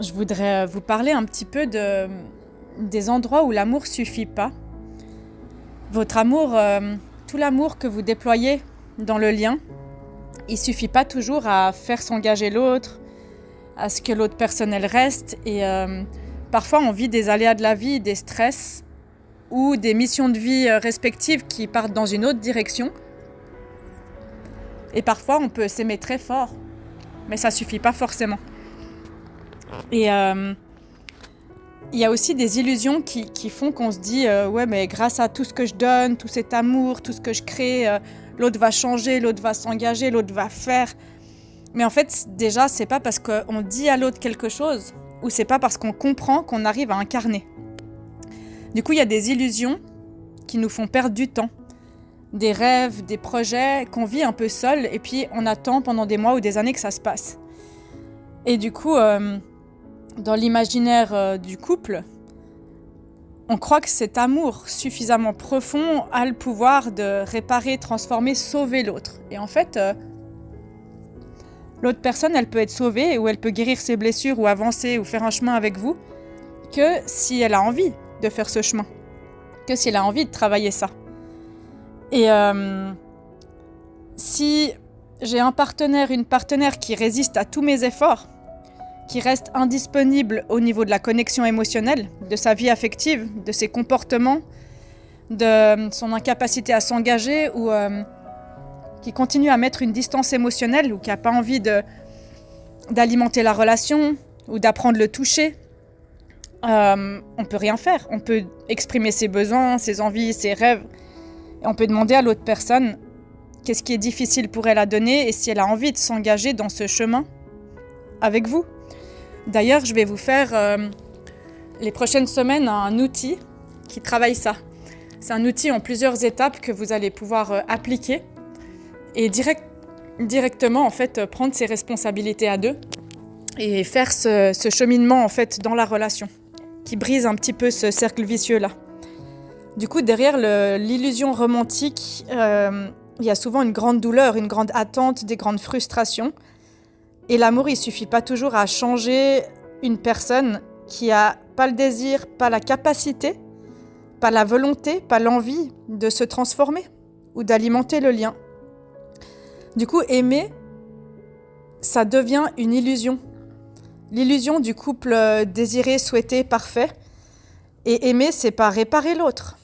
je voudrais vous parler un petit peu des endroits où l'amour suffit pas. Votre amour, tout l'amour que vous déployez dans le lien, il suffit pas toujours à faire s'engager l'autre, à ce que l'autre personne elle reste. Et parfois on vit des aléas de la vie, des stress ou des missions de vie respectives qui partent dans une autre direction. Et parfois on peut s'aimer très fort, mais ça suffit pas forcément. Et il y a aussi des illusions qui font qu'on se dit ouais, mais grâce à tout ce que je donne, tout cet amour, tout ce que je crée, l'autre va changer, l'autre va s'engager, l'autre va faire. Mais en fait, déjà, c'est pas parce qu'on dit à l'autre quelque chose ou c'est pas parce qu'on comprend qu'on arrive à incarner. Du coup, il y a des illusions qui nous font perdre du temps, des rêves, des projets qu'on vit un peu seul et puis on attend pendant des mois ou des années que ça se passe. Et du coup, dans l'imaginaire du couple, on croit que cet amour suffisamment profond a le pouvoir de réparer, transformer, sauver l'autre. Et en fait, l'autre personne, elle peut être sauvée ou elle peut guérir ses blessures ou avancer ou faire un chemin avec vous que si elle a envie de faire ce chemin, que si elle a envie de travailler ça. Et si j'ai un partenaire, une partenaire qui résiste à tous mes efforts, qui reste indisponible au niveau de la connexion émotionnelle, de sa vie affective, de ses comportements, de son incapacité à s'engager ou qui continue à mettre une distance émotionnelle ou qui n'a pas envie d'alimenter la relation ou d'apprendre le toucher, on peut rien faire. On peut exprimer ses besoins, ses envies, ses rêves et on peut demander à l'autre personne qu'est-ce qui est difficile pour elle à donner et si elle a envie de s'engager dans ce chemin avec vous. D'ailleurs, je vais vous faire les prochaines semaines un outil qui travaille ça. C'est un outil en plusieurs étapes que vous allez pouvoir appliquer et directement en fait prendre ses responsabilités à deux et faire ce cheminement en fait dans la relation qui brise un petit peu ce cercle vicieux là. Du coup, derrière l'illusion romantique, il y a souvent une grande douleur, une grande attente, des grandes frustrations. Et l'amour, il suffit pas toujours à changer une personne qui a pas le désir, pas la capacité, pas la volonté, pas l'envie de se transformer ou d'alimenter le lien. Du coup, aimer, ça devient une illusion. L'illusion du couple désiré, souhaité, parfait. Et aimer, c'est pas réparer l'autre.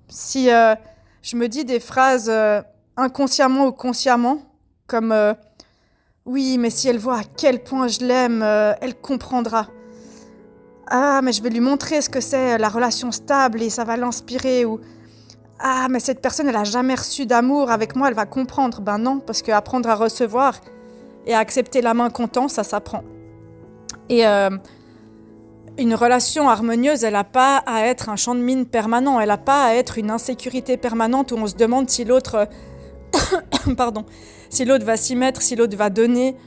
Si je me dis des phrases inconsciemment ou consciemment, comme oui, mais si elle voit à quel point je l'aime, elle comprendra. Ah, mais je vais lui montrer ce que c'est la relation stable et ça va l'inspirer. Ou ah, mais cette personne, elle a jamais reçu d'amour, avec moi, elle va comprendre. Ben non, parce qu'apprendre à recevoir et à accepter la main qu'on tend, ça s'apprend. Et une relation harmonieuse, elle n'a pas à être un champ de mine permanent, elle n'a pas à être une insécurité permanente où on se demande si l'autre si l'autre va s'y mettre, si l'autre va donner.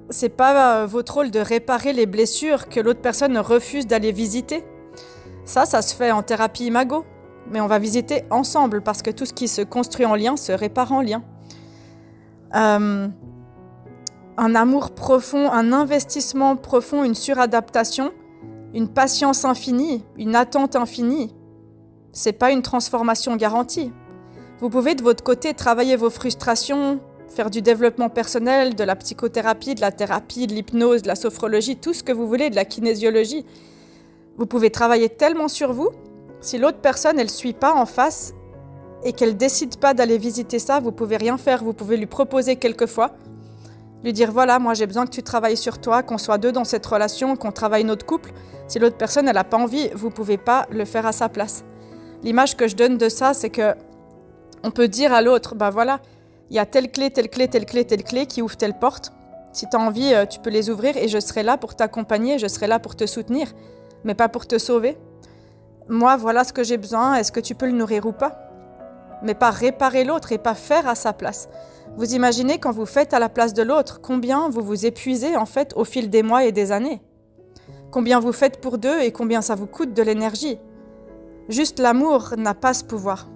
C'est pas votre rôle de réparer les blessures que l'autre personne refuse d'aller visiter. Ça se fait en thérapie imago, mais on va visiter ensemble parce que tout ce qui se construit en lien se répare en lien. Un amour profond, un investissement profond, une suradaptation, une patience infinie, une attente infinie, c'est pas une transformation garantie. Vous pouvez de votre côté travailler vos frustrations, faire du développement personnel, de la psychothérapie, de la thérapie, de l'hypnose, de la sophrologie, tout ce que vous voulez, de la kinésiologie. Vous pouvez travailler tellement sur vous, si l'autre personne, elle suit pas en face et qu'elle décide pas d'aller visiter ça, vous pouvez rien faire. Vous pouvez lui proposer quelquefois, lui dire voilà, moi j'ai besoin que tu travailles sur toi, qu'on soit deux dans cette relation, qu'on travaille notre couple. Si l'autre personne, elle a pas envie, vous pouvez pas le faire à sa place. L'image que je donne de ça, c'est que on peut dire à l'autre, bah voilà, il y a telle clé, telle clé, telle clé, telle clé qui ouvre telle porte. Si tu as envie, tu peux les ouvrir et je serai là pour t'accompagner, je serai là pour te soutenir, mais pas pour te sauver. Moi, voilà ce que j'ai besoin, est-ce que tu peux le nourrir ou pas ? Mais pas réparer l'autre et pas faire à sa place. Vous imaginez quand vous faites à la place de l'autre, combien vous vous épuisez en fait au fil des mois et des années ? Combien vous faites pour deux et combien ça vous coûte de l'énergie ? Juste l'amour n'a pas ce pouvoir.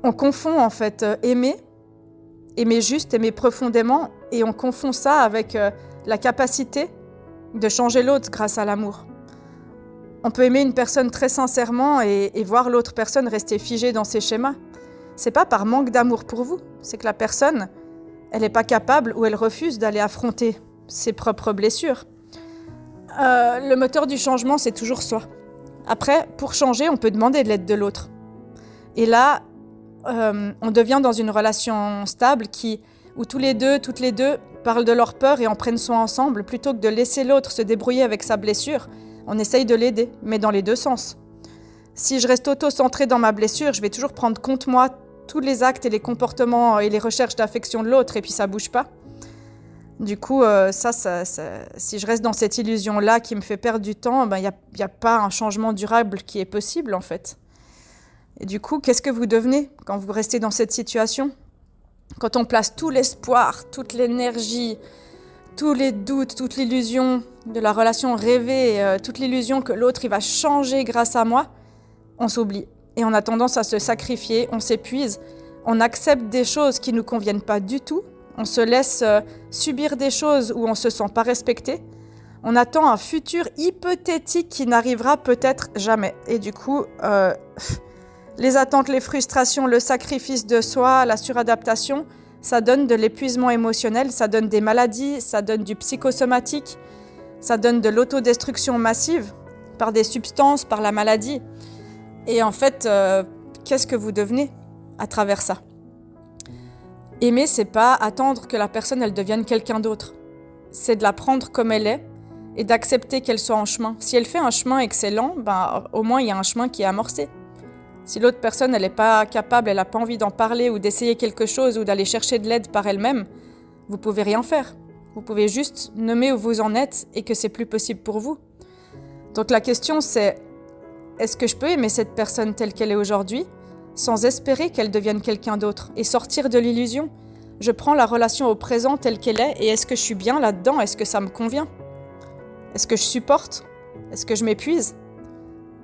On confond en fait aimer juste, aimer profondément, et on confond ça avec la capacité de changer l'autre grâce à l'amour. On peut aimer une personne très sincèrement et voir l'autre personne rester figée dans ses schémas. C'est pas par manque d'amour pour vous, c'est que la personne, elle n'est pas capable ou elle refuse d'aller affronter ses propres blessures. Le moteur du changement, c'est toujours soi. Après, pour changer, on peut demander de l'aide de l'autre. Et là, on devient dans une relation stable où tous les deux, toutes les deux parlent de leur peur et en prennent soin ensemble, plutôt que de laisser l'autre se débrouiller avec sa blessure. On essaye de l'aider, mais dans les deux sens. Si je reste auto-centrée dans ma blessure, je vais toujours prendre contre moi tous les actes et les comportements et les recherches d'affection de l'autre, et puis ça bouge pas. Du coup, si je reste dans cette illusion-là qui me fait perdre du temps, il y a pas un changement durable qui est possible, en fait. Et du coup, qu'est-ce que vous devenez quand vous restez dans cette situation ? Quand on place tout l'espoir, toute l'énergie, tous les doutes, toute l'illusion de la relation rêvée, toute l'illusion que l'autre il va changer grâce à moi, on s'oublie. Et on a tendance à se sacrifier, on s'épuise, on accepte des choses qui ne nous conviennent pas du tout, on se laisse subir des choses où on ne se sent pas respecté, on attend un futur hypothétique qui n'arrivera peut-être jamais. Et du coup, les attentes, les frustrations, le sacrifice de soi, la suradaptation, ça donne de l'épuisement émotionnel, ça donne des maladies, ça donne du psychosomatique, ça donne de l'autodestruction massive par des substances, par la maladie. Et en fait, qu'est-ce que vous devenez à travers ça ? Aimer, c'est pas attendre que la personne elle devienne quelqu'un d'autre. C'est de la prendre comme elle est et d'accepter qu'elle soit en chemin. Si elle fait un chemin excellent, au moins il y a un chemin qui est amorcé. Si l'autre personne elle n'est pas capable, elle n'a pas envie d'en parler ou d'essayer quelque chose ou d'aller chercher de l'aide par elle-même, vous pouvez rien faire. Vous pouvez juste nommer où vous en êtes et que c'est plus possible pour vous. Donc la question c'est, est-ce que je peux aimer cette personne telle qu'elle est aujourd'hui sans espérer qu'elle devienne quelqu'un d'autre et sortir de l'illusion ? Je prends la relation au présent telle qu'elle est et est-ce que je suis bien là-dedans ? Est-ce que ça me convient ? Est-ce que je supporte ? Est-ce que je m'épuise ?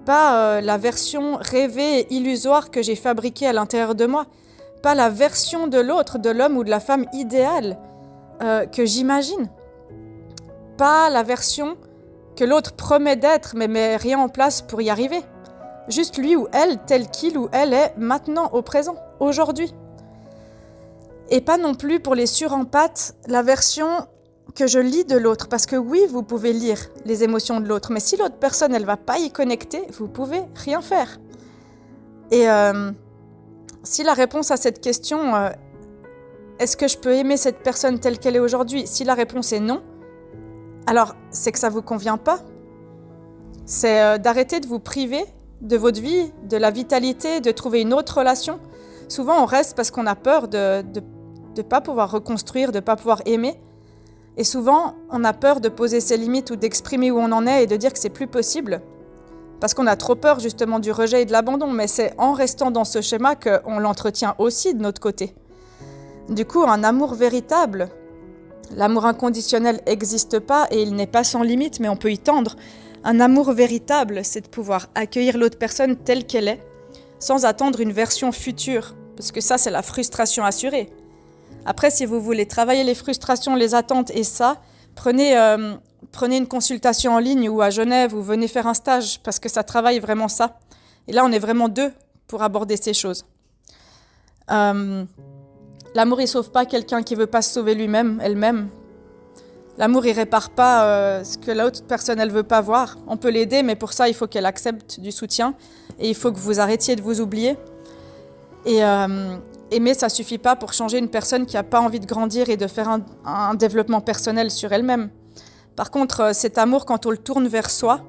Pas la version rêvée et illusoire que j'ai fabriquée à l'intérieur de moi. Pas la version de l'autre, de l'homme ou de la femme idéale que j'imagine. Pas la version que l'autre promet d'être mais met rien en place pour y arriver. Juste lui ou elle, tel qu'il ou elle est maintenant, au présent, aujourd'hui. Et pas non plus pour les surempathes, la version que je lis de l'autre. Parce que oui, vous pouvez lire les émotions de l'autre, mais si l'autre personne, elle va pas y connecter, vous pouvez rien faire. Et si la réponse à cette question, est-ce que je peux aimer cette personne telle qu'elle est aujourd'hui ? Si la réponse est non, alors c'est que ça vous convient pas. C'est d'arrêter de vous priver de votre vie, de la vitalité, de trouver une autre relation. Souvent, on reste parce qu'on a peur de pas pouvoir reconstruire, de pas pouvoir aimer. Et souvent, on a peur de poser ses limites ou d'exprimer où on en est et de dire que c'est plus possible. Parce qu'on a trop peur justement du rejet et de l'abandon. Mais c'est en restant dans ce schéma qu'on l'entretient aussi de notre côté. Du coup, un amour véritable, l'amour inconditionnel n'existe pas et il n'est pas sans limite, mais on peut y tendre. Un amour véritable, c'est de pouvoir accueillir l'autre personne telle qu'elle est, sans attendre une version future, parce que ça, c'est la frustration assurée. Après, si vous voulez travailler les frustrations, les attentes et ça, prenez une consultation en ligne ou à Genève ou venez faire un stage, parce que ça travaille vraiment ça. Et là, on est vraiment deux pour aborder ces choses. L'amour, il ne sauve pas quelqu'un qui ne veut pas se sauver lui-même, elle-même. L'amour, il répare pas ce que l'autre personne, elle veut pas voir. On peut l'aider, mais pour ça, il faut qu'elle accepte du soutien. Et il faut que vous arrêtiez de vous oublier. Et aimer, ça suffit pas pour changer une personne qui a pas envie de grandir et de faire un développement personnel sur elle-même. Par contre, cet amour, quand on le tourne vers soi,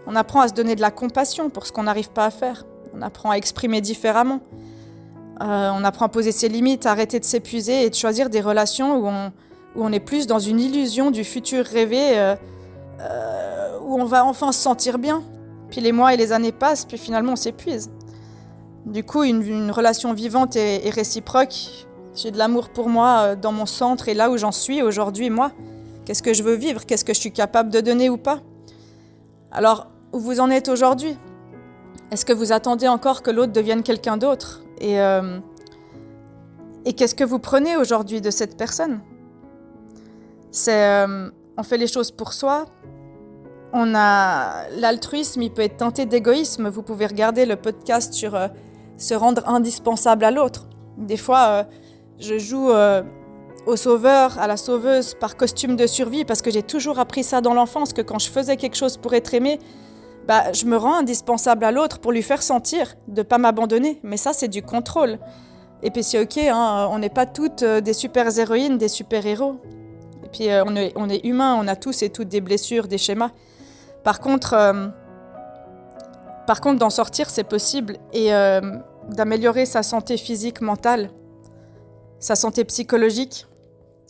on apprend à se donner de la compassion pour ce qu'on n'arrive pas à faire. On apprend à exprimer différemment. On apprend à poser ses limites, à arrêter de s'épuiser et de choisir des relations où on est plus dans une illusion du futur rêvé, où on va enfin se sentir bien. Puis les mois et les années passent, puis finalement on s'épuise. Du coup, une relation vivante et réciproque, j'ai de l'amour pour moi dans mon centre et là où j'en suis aujourd'hui, moi. Qu'est-ce que je veux vivre ? Qu'est-ce que je suis capable de donner ou pas ? Alors, où vous en êtes aujourd'hui ? Est-ce que vous attendez encore que l'autre devienne quelqu'un d'autre ? Et qu'est-ce que vous prenez aujourd'hui de cette personne ? On fait les choses pour soi, On a l'altruisme, il peut être teinté d'égoïsme. Vous pouvez regarder le podcast sur se rendre indispensable à l'autre. Des fois, je joue au sauveur, à la sauveuse par costume de survie parce que j'ai toujours appris ça dans l'enfance, que quand je faisais quelque chose pour être aimée, je me rends indispensable à l'autre pour lui faire sentir de ne pas m'abandonner. Mais ça, c'est du contrôle. Et puis c'est ok, hein, on n'est pas toutes des super-héroïnes, des super-héros. Et puis on est humains, on a tous et toutes des blessures, des schémas. Par contre, d'en sortir, c'est possible. Et d'améliorer sa santé physique, mentale, sa santé psychologique.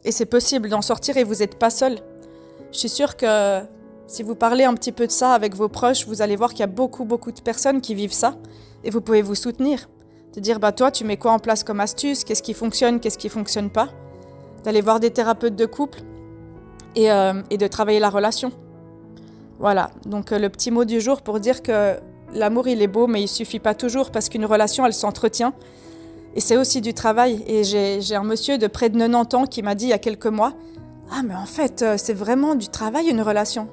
Et c'est possible d'en sortir et vous n'êtes pas seul. Je suis sûre que si vous parlez un petit peu de ça avec vos proches, vous allez voir qu'il y a beaucoup de personnes qui vivent ça. Et vous pouvez vous soutenir. De dire, toi, tu mets quoi en place comme astuce? Qu'est-ce qui fonctionne? Qu'est-ce qui fonctionne pas? D'aller voir des thérapeutes de couple et de travailler la relation. Voilà, donc le petit mot du jour pour dire que l'amour, il est beau, mais il suffit pas toujours parce qu'une relation, elle s'entretient. Et c'est aussi du travail. Et j'ai un monsieur de près de 90 ans qui m'a dit il y a quelques mois, « Ah, mais en fait, c'est vraiment du travail, une relation. »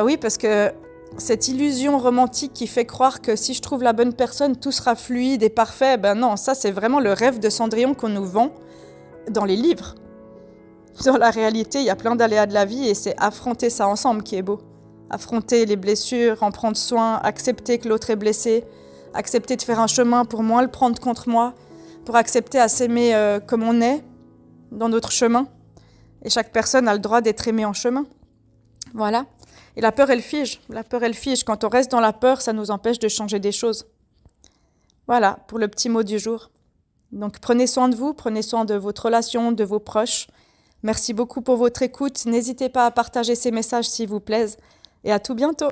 Oui, parce que cette illusion romantique qui fait croire que si je trouve la bonne personne, tout sera fluide et parfait, non, ça c'est vraiment le rêve de Cendrillon qu'on nous vend dans les livres. Dans la réalité, il y a plein d'aléas de la vie et c'est affronter ça ensemble qui est beau. Affronter les blessures, en prendre soin, accepter que l'autre est blessé, accepter de faire un chemin pour moins le prendre contre moi, pour accepter à s'aimer comme on est dans notre chemin. Et chaque personne a le droit d'être aimée en chemin. Voilà. Et la peur, elle fige. La peur, elle fige. Quand on reste dans la peur, ça nous empêche de changer des choses. Voilà, pour le petit mot du jour. Donc, prenez soin de vous, prenez soin de votre relation, de vos proches. Merci beaucoup pour votre écoute. N'hésitez pas à partager ces messages s'ils vous plaisent. Et à tout bientôt.